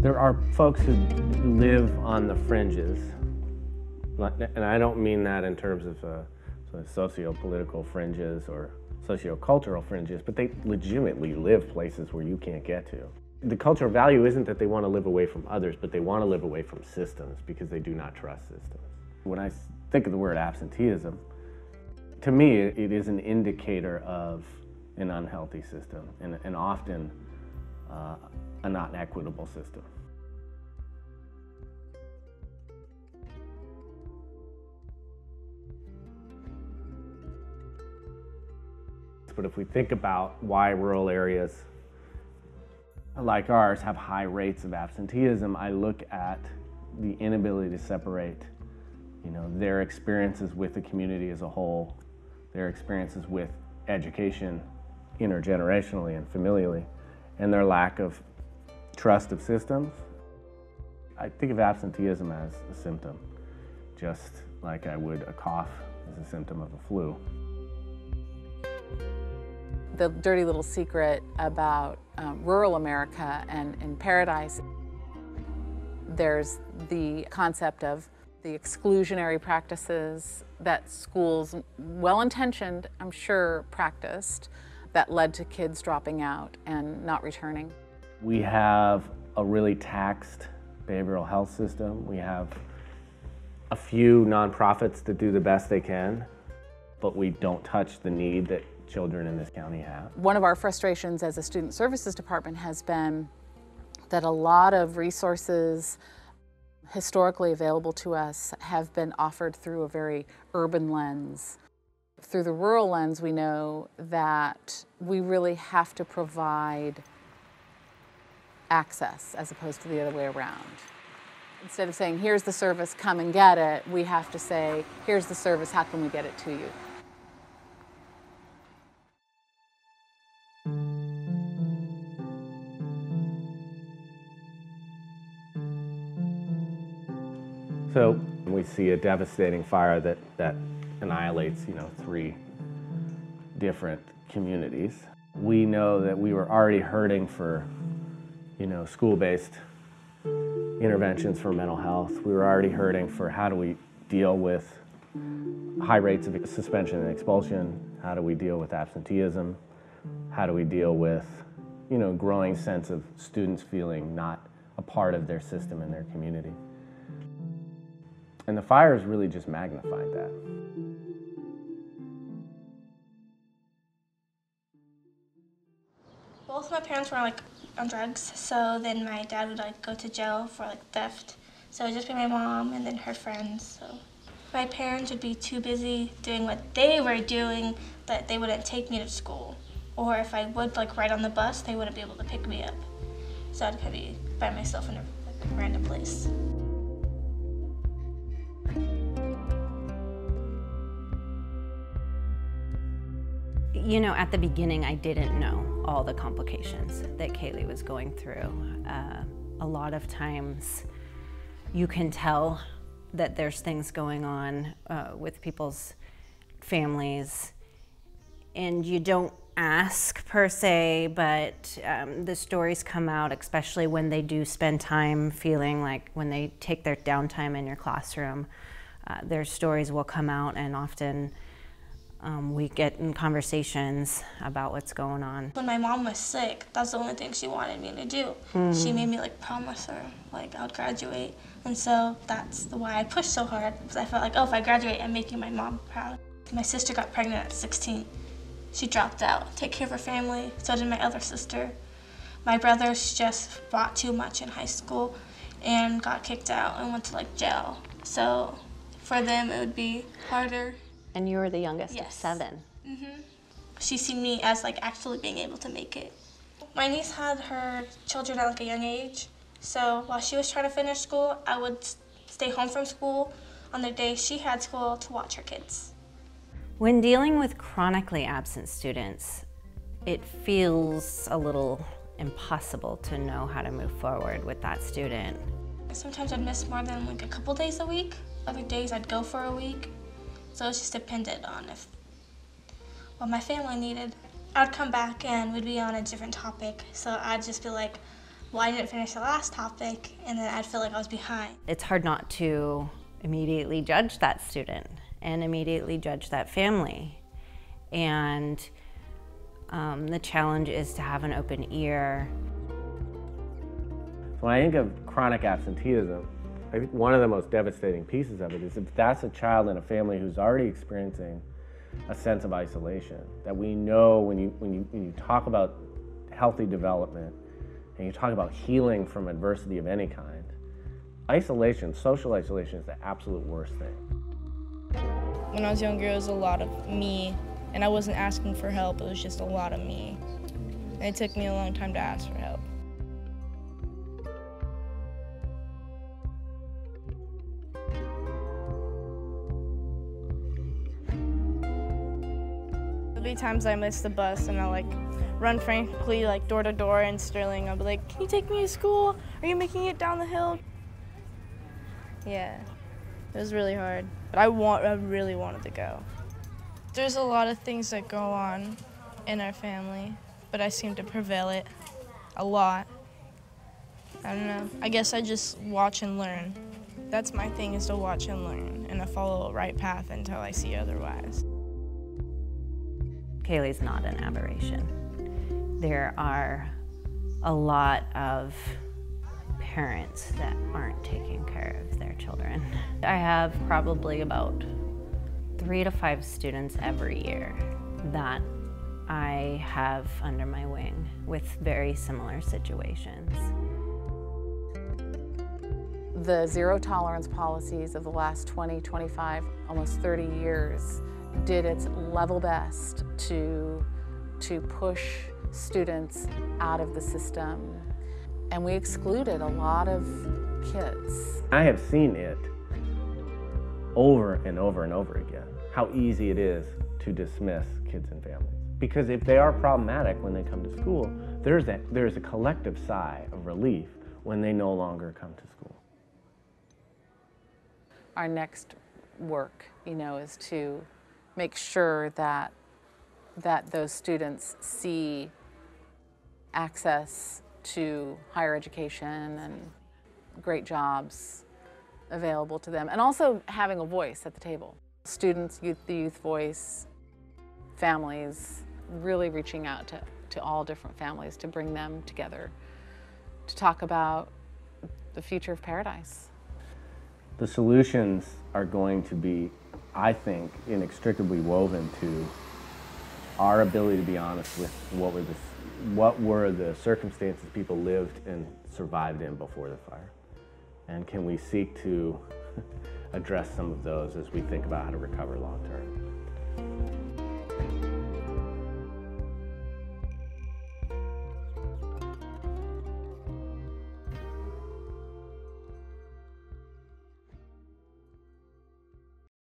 There are folks who live on the fringes, and I don't mean that in terms of sort of socio-political fringes or socio-cultural fringes, but they legitimately live places where you can't get to. The cultural value isn't that they want to live away from others, but they want to live away from systems because they do not trust systems. When I think of the word absenteeism, to me it is an indicator of an unhealthy system and often a not equitable system. But if we think about why rural areas like ours have high rates of absenteeism, I look at the inability to separate, their experiences with the community as a whole, their experiences with education intergenerationally and familially, and their lack of trust of systems. I think of absenteeism as a symptom, just like I would a cough as a symptom of a flu. The dirty little secret about rural America and in Paradise, there's the concept of the exclusionary practices that schools, well-intentioned, I'm sure, practiced, that led to kids dropping out and not returning. We have a really taxed behavioral health system. We have a few nonprofits that do the best they can, but we don't touch the need that children in this county have. One of our frustrations as a student services department has been that a lot of resources historically available to us have been offered through a very urban lens. Through the rural lens, we know that we really have to provide access as opposed to the other way around. Instead of saying, here's the service, come and get it, we have to say, here's the service, how can we get it to you? So we see a devastating fire that annihilates, 3 different communities. We know that we were already hurting for, school-based interventions for mental health. We were already hurting for how do we deal with high rates of suspension and expulsion? How do we deal with absenteeism? How do we deal with, growing sense of students feeling not a part of their system and their community? And the fires really just magnified that. Both my parents were on drugs, so then my dad would go to jail for theft. So it would just be my mom and then her friends. So my parents would be too busy doing what they were doing that they wouldn't take me to school. Or if I would ride on the bus, they wouldn't be able to pick me up. So I'd be by myself in a random place. At the beginning, I didn't know all the complications that Kaylee was going through. A lot of times, you can tell that there's things going on with people's families, and you don't ask per se, but the stories come out, especially when they do spend time feeling like when they take their downtime in your classroom, their stories will come out, and often we get in conversations about what's going on. When my mom was sick, that's the only thing she wanted me to do. She made me promise her I would graduate. And so that's why I pushed so hard, because I felt if I graduate, I'm making my mom proud. My sister got pregnant at 16. She dropped out, take care of her family, so did my other sister. My brothers just fought too much in high school and got kicked out and went to jail. So for them, it would be harder. And you were the youngest Yes. of 7. Mm-hmm. She seen me as actually being able to make it. My niece had her children at a young age, so while she was trying to finish school, I would stay home from school on the day she had school to watch her kids. When dealing with chronically absent students, it feels a little impossible to know how to move forward with that student. Sometimes I'd miss more than a couple days a week. Other days I'd go for a week. So it's just dependent on what my family needed. I'd come back and we'd be on a different topic. So I'd just be well, I didn't finish the last topic, and then I'd feel like I was behind. It's hard not to immediately judge that student and immediately judge that family. And the challenge is to have an open ear. When I think of chronic absenteeism, I think one of the most devastating pieces of it is if that's a child in a family who's already experiencing a sense of isolation, that we know when you talk about healthy development and you talk about healing from adversity of any kind, isolation, social isolation is the absolute worst thing. When I was younger, it was a lot of me, and I wasn't asking for help, it was just a lot of me. And it took me a long time to ask for help. There'll be times I miss the bus and I'll like run frantically like door to door in Sterling. I'll be like, "Can you take me to school? Are you making it down the hill?" Yeah, it was really hard, but I really wanted to go. There's a lot of things that go on in our family, but I seem to prevail it a lot. I don't know, I guess I just watch and learn. That's my thing, is to watch and learn, and to follow the right path until I see otherwise. Kaylee's not an aberration. There are a lot of parents that aren't taking care of their children. I have probably about 3 to 5 students every year that I have under my wing with very similar situations. The zero tolerance policies of the last 20, 25, almost 30 years did its level best to push students out of the system. And we excluded a lot of kids. I have seen it over and over and over again, how easy it is to dismiss kids and families. Because if they are problematic when they come to school, there's a collective sigh of relief when they no longer come to school. Our next work, is to make sure that those students see access to higher education and great jobs available to them, and also having a voice at the table. Students, the youth voice, families, really reaching out to all different families to bring them together to talk about the future of Paradise. The solutions are going to be, I think, inextricably woven to our ability to be honest with what were the circumstances people lived and survived in before the fire. And can we seek to address some of those as we think about how to recover long term?